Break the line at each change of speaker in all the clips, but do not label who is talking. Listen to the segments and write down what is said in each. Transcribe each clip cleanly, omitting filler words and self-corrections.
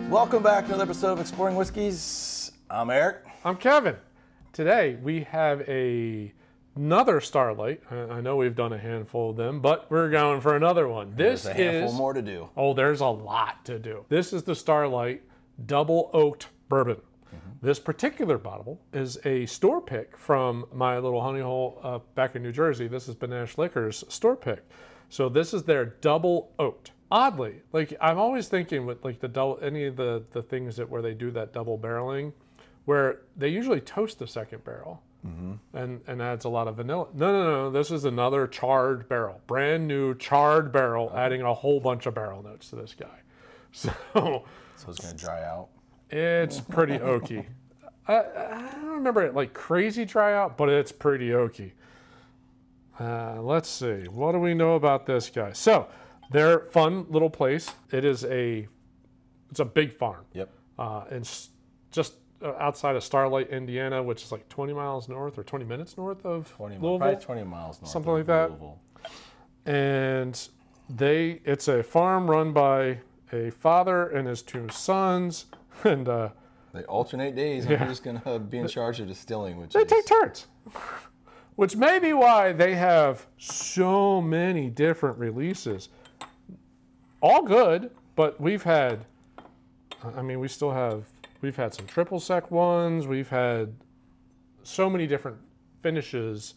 Welcome back to another episode of Exploring Whiskeys. I'm Eric.
I'm Kevin. Today we have another Starlight. I know we've done a handful of them, but we're going for another one.
There's a handful more to do.
Oh, there's a lot to do. This is the Starlight Double Oaked Bourbon. This particular bottle is a store pick from my little honey hole back in New Jersey. This is Benesh Liquors store pick. So this is their Double Oaked. Oddly, like I'm always thinking with like any of the things that where they do that double barreling, where they usually toast the second barrel and adds a lot of vanilla. No. This is another charred barrel, brand new charred barrel, adding a whole bunch of barrel notes to this guy. So
it's gonna dry out.
It's pretty oaky. I don't remember it like crazy dry out, but it's pretty oaky. Let's see. What do we know about this guy? So, they're fun little place. It's a big farm.
Yep.
And just outside of Starlight, Indiana, which is like 20 miles north or 20 minutes north of Louisville.
Probably 20 miles north.
Something like that. Louisville. And it's a farm run by a father and his two sons. And
they alternate days, and who's going to be in charge of distilling?
They take turns, which may be why they have so many different releases. All good, but we've had some triple sec ones. We've had so many different finishes.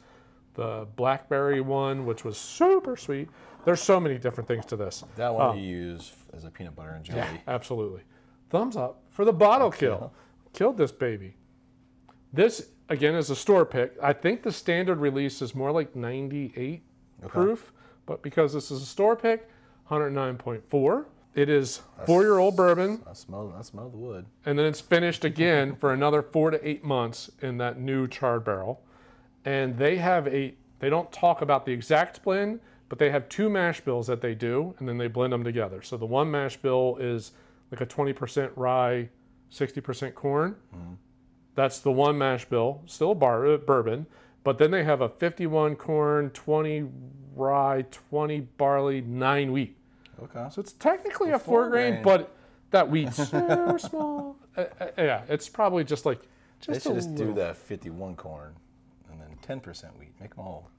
The blackberry one, which was super sweet. There's so many different things to this.
That one you use as a peanut butter and jelly.
Yeah, absolutely. Thumbs up for the bottle kill. Killed this baby. This, again, is a store pick. I think the standard release is more like 98 proof, but because this is a store pick, 109.4. It is 4-year-old bourbon.
I smell the wood.
And then it's finished again for another 4 to 8 months in that new charred barrel. And they don't talk about the exact blend, but they have 2 mash bills that they do, and then they blend them together. So the one mash bill is like a 20% rye, 60% corn. That's the one mash bill, still bourbon. But then they have a 51 corn, 20 rye, 20 barley, 9 wheat.
Okay.
So it's technically a 4 grain, but that wheat's so small. Yeah, it's probably just like
they should just do that 51 corn and then 10% wheat. Make them all.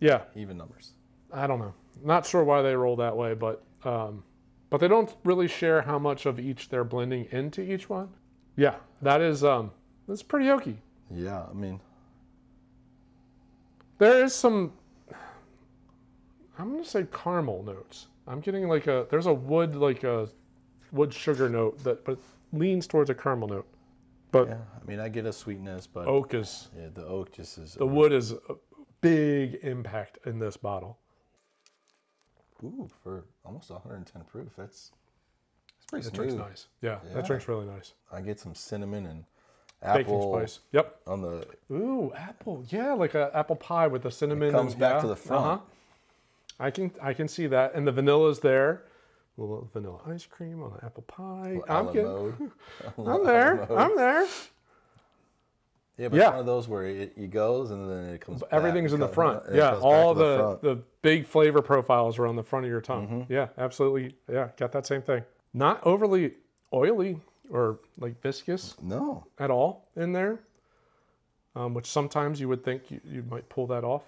Yeah.
Even numbers.
I don't know. Not sure why they roll that way, but they don't really share how much of each they're blending into each one. Yeah, that's pretty oaky.
Yeah, I mean,
there is some, I'm going to say caramel notes. I'm getting there's a wood sugar note but leans towards a caramel note. But
yeah, I mean, I get a sweetness, but
the
oak just is.
The wood is a big impact in this bottle.
Ooh, for almost 110 proof, that's pretty smooth.
That drink's nice. Yeah, that drink's really nice.
I get some cinnamon and apple.
Baking spice. Yep.
On the.
Ooh, apple. Yeah, like an apple pie with the cinnamon.
It comes back to the front.
I can see that, and the vanilla's there. A little vanilla ice cream on an apple pie. I'm there.
Yeah, but it's one of those where it goes and then it comes back.
Everything's in the front. Yeah, all the big flavor profiles are on the front of your tongue. Yeah, absolutely. Yeah, got that same thing. Not overly oily or like viscous.
No.
At all in there, which sometimes you would think you might pull that off.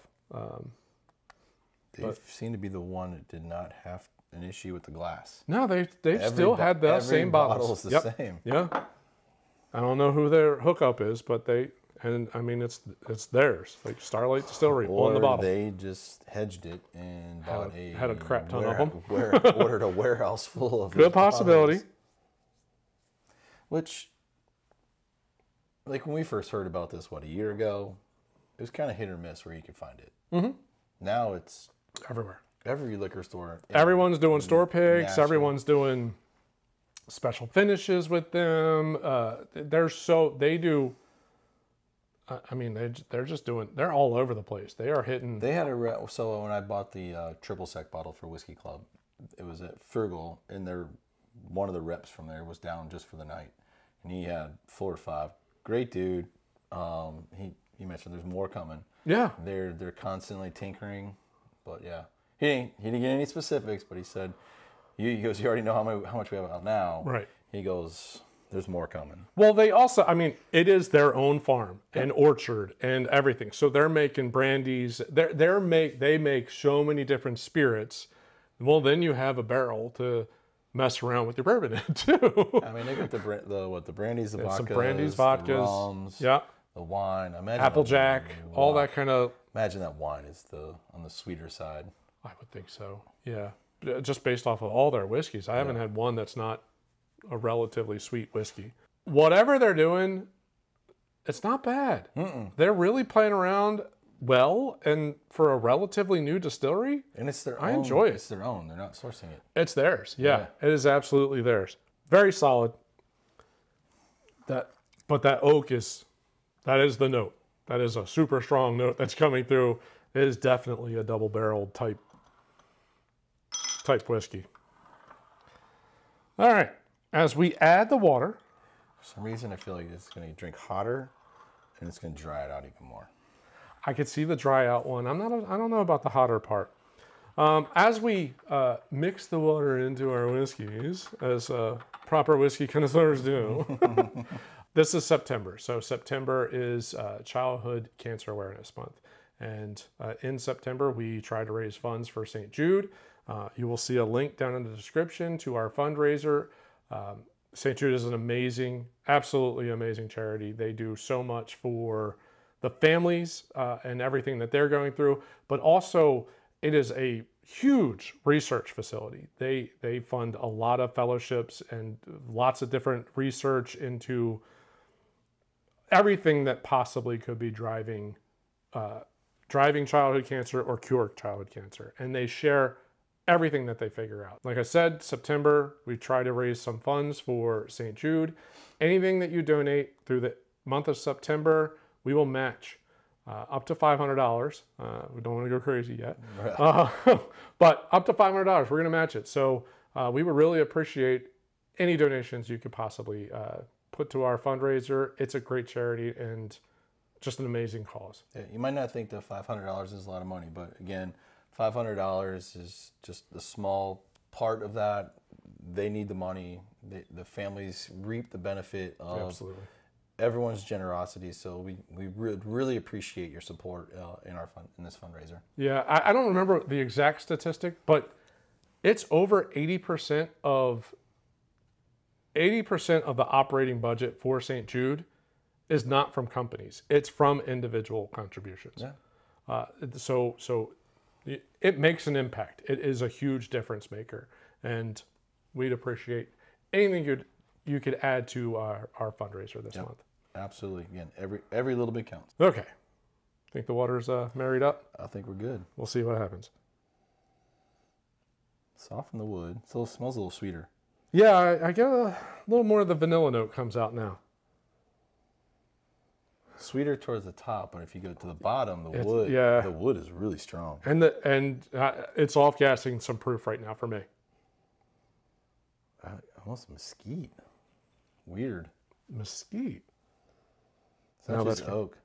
They seem to be the one that did not have an issue with the glass.
No, they've still had the same bottles.
Every bottle's the same.
Yeah. I don't know who their hookup is, but it's theirs. Like Starlight Distillery on the bottle.
They just hedged it and
had a crap ton of them.
Ordered a warehouse full of
good possibility.
Bottles. Which, like when we first heard about this, a year ago, it was kind of hit or miss where you could find it. Now it's
everywhere.
Every liquor store.
Everyone's doing store picks. Everyone's doing special finishes with them. They do. I mean, they're just doing. They're all over the place. They are hitting.
They had so when I bought the triple sec bottle for Whiskey Club, it was at Frugal, and one of the reps from there was down just for the night, and he had 4 or 5. Great dude. He mentioned there's more coming.
Yeah,
they're constantly tinkering, but yeah, he didn't get any specifics, but he said He goes, you already know how much we have out now.
Right.
He goes, there's more coming.
Well, they also, I mean, it is their own farm and orchard and everything. So they're making brandies. They make so many different spirits. Well, then you have a barrel to mess around with your bourbon in too.
I mean, they got the brandies, the vodkas,
some brandies, vodkas,
the rums,
yeah,
the wine.
Applejack, all that kind of.
Imagine that wine is on the sweeter side.
I would think so. Yeah, just based off of all their whiskeys, I haven't had one that's not a relatively sweet whiskey. Whatever they're doing, it's not bad. They're really playing around well, and for a relatively new distillery,
and it's their own.
I enjoy it.
It's their own. They're not sourcing it.
It's theirs. Yeah, it is absolutely theirs. Very solid. But that oak is the note. That is a super strong note that's coming through. It is definitely a double-barreled type whiskey. All right. As we add the water,
for some reason I feel like it's going to drink hotter, and it's going to dry it out even more.
I could see the dry out one. I don't know about the hotter part. As we mix the water into our whiskeys, as proper whiskey connoisseurs do, this is September. So September is Childhood Cancer Awareness Month. And in September, we try to raise funds for St. Jude. You will see a link down in the description to our fundraiser. St. Jude is an amazing, absolutely amazing charity. They do so much for the families and everything that they're going through, but also it is a huge research facility. They fund a lot of fellowships and lots of different research into everything that possibly could be driving childhood cancer or cure childhood cancer. And they share everything that they figure out. Like I said, September, we try to raise some funds for St. Jude. Anything that you donate through the month of September, we will match up to $500. We don't want to go crazy yet. But up to $500, we're going to match it. So we would really appreciate any donations you could possibly put to our fundraiser. It's a great charity and just an amazing cause.
Yeah, you might not think that $500 is a lot of money, but again, $500 is just a small part of that. They need the money. The families reap the benefit of everyone's generosity. So we really appreciate your support in this fundraiser.
Yeah, I don't remember the exact statistic, but it's over 80% of the operating budget for St. Jude is not from companies. It's from individual contributions.
Yeah.
So it makes an impact. It is a huge difference maker, and we'd appreciate anything you could add to our fundraiser this month.
Absolutely. Again, every little bit counts.
Okay. Think the water's married up?
I think we're good.
We'll see what happens.
Soften the wood. It smells a little sweeter.
Yeah, I get a little more of the vanilla note comes out now.
Sweeter towards the top, but if you go to the bottom, the wood is really strong.
And it's off gassing some proof right now for me.
Almost mesquite. Weird.
Mesquite.
It's not just oak.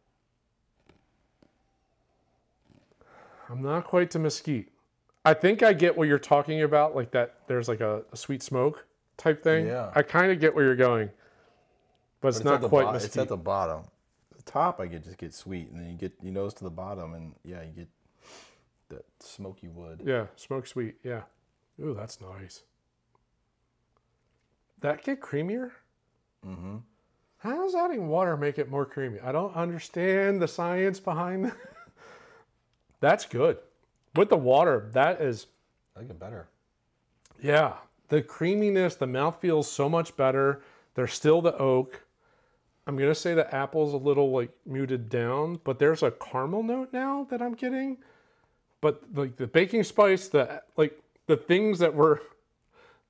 I'm not quite to mesquite. I think I get what you're talking about, like that there's like a sweet smoke type thing.
Yeah.
I kind of get where you're going, but it's not quite mesquite.
It's at the bottom. The top I just get sweet, and then you nose to the bottom, and you get that smoky wood.
Yeah, smoke sweet. Yeah. Ooh, that's nice. That get creamier?
Mm-hmm.
How does adding water make it more creamy? I don't understand the science behind that. That's good. With the water, that is...
I like it better.
Yeah. The creaminess, the mouth feels so much better. There's still the oak. I'm going to say the apple's a little like muted down, but there's a caramel note now that I'm getting. But like the baking spice, the things that were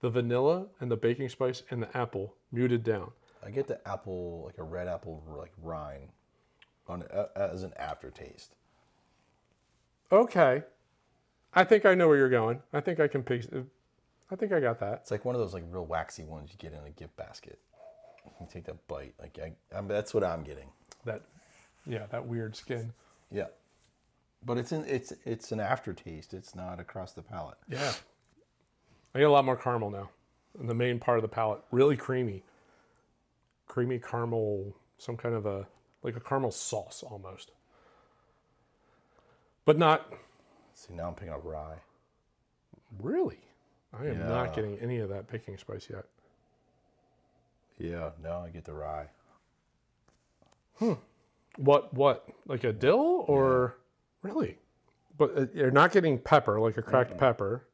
the vanilla and the baking spice and the apple muted down.
I get the apple, like a red apple, like rind, as an aftertaste.
Okay, I think I know where you're going. I think I can pick. I think I got that.
It's like one of those like real waxy ones you get in a gift basket. You take that bite, that's what I'm getting.
That weird skin.
Yeah, but it's an aftertaste. It's not across the palate.
Yeah. I get a lot more caramel now in the main part of the palate. Really creamy. Creamy caramel, some kind of like a caramel sauce almost. But not...
See, now I'm picking up rye.
Really? I am not getting any of that baking spice yet.
Yeah, now I get the rye.
What? Like a dill or... Really? But you're not getting pepper, like a cracked pepper.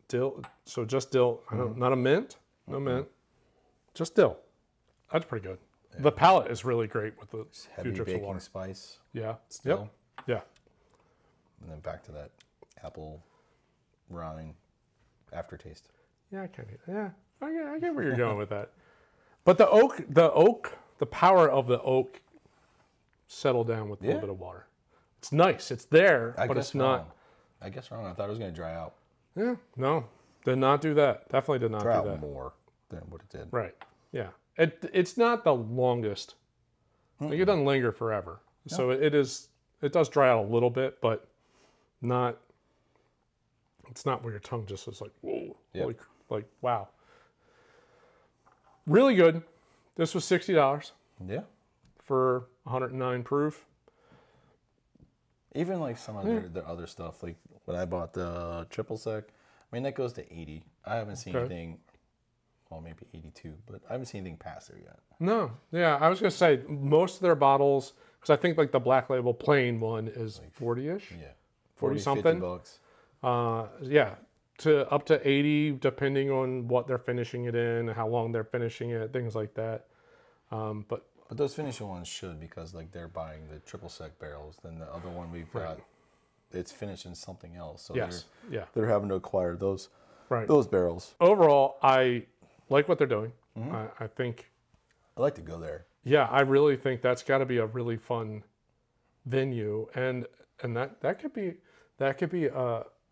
Dill, so just dill. Not a mint? No mint. Just dill. That's pretty good. Yeah. The palate is really great with the
heavy baking spice.
Yeah.
Still.
Yep. Yeah.
And then back to that apple rind aftertaste.
Yeah, I get where you're going with that. But the power of the oak settled down with a little bit of water. It's nice. It's there, but it's not.
I guess wrong. I thought it was going to dry out.
Yeah. No. Did not do that. Definitely did not do that.
Dry out more than what it did.
Right. Yeah. It's not the longest. Like it doesn't linger forever. No. So it does dry out a little bit, but not. It's not where your tongue just is like, whoa, like wow. Really good. This was $60.
Yeah.
For 109 proof.
Even like some of their other stuff, like when I bought the triple sec, I mean that goes to 80. I haven't seen anything. Well, maybe 82, but I haven't seen anything past there yet.
No. Yeah, I was gonna say most of their bottles, because I think like the black label plain one is like 40-ish.
Yeah.
40 something.
$50.
Yeah, to up to 80 depending on what they're finishing it in, how long they're finishing it, things like that. But
those finishing ones should, because like they're buying the triple sec barrels. Then the other one we've got, it's finished in something else. So they're having to acquire those barrels.
Overall, I like what they're doing. I think
I like to go there.
Yeah, I really think that's got to be a really fun venue, and that could be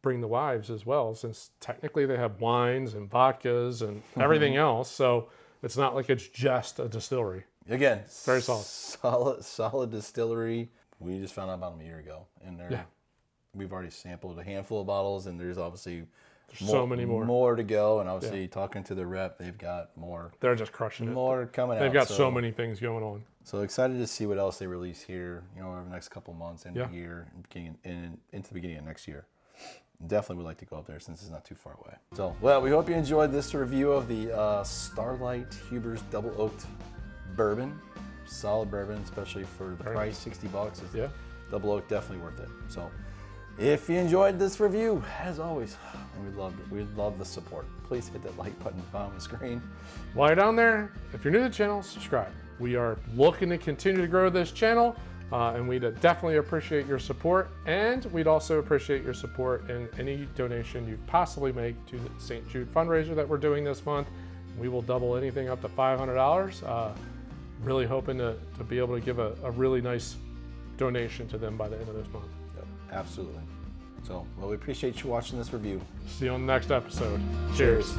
bring the wives as well, since technically they have wines and vodkas and everything else. So it's not like it's just a distillery.
Again,
very solid.
Solid distillery. We just found out about them a year ago, and we've already sampled a handful of bottles, and there's obviously
so many more
to go. And obviously, talking to the rep, they've got more.
They're just crushing it.
More coming out.
They've got so many things going on.
So excited to see what else they release here, over the next couple months and a year, and into the beginning of next year. Definitely would like to go up there since it's not too far away. So, well, we hope you enjoyed this review of the Starlight Huber's Double Oaked Bourbon. Solid bourbon, especially for the price, $60. Double Oak, definitely worth it. So, if you enjoyed this review, as always, and we love the support, please hit that like button on the screen.
While you're down there, if you're new to the channel, subscribe. We are looking to continue to grow this channel, and we'd definitely appreciate your support, and we'd also appreciate your support in any donation you possibly make to the St. Jude Fundraiser that we're doing this month. We will double anything up to $500. Really hoping to be able to give a really nice donation to them by the end of this month.
Yep, absolutely. So, well, we appreciate you watching this review.
See you on the next episode. Cheers.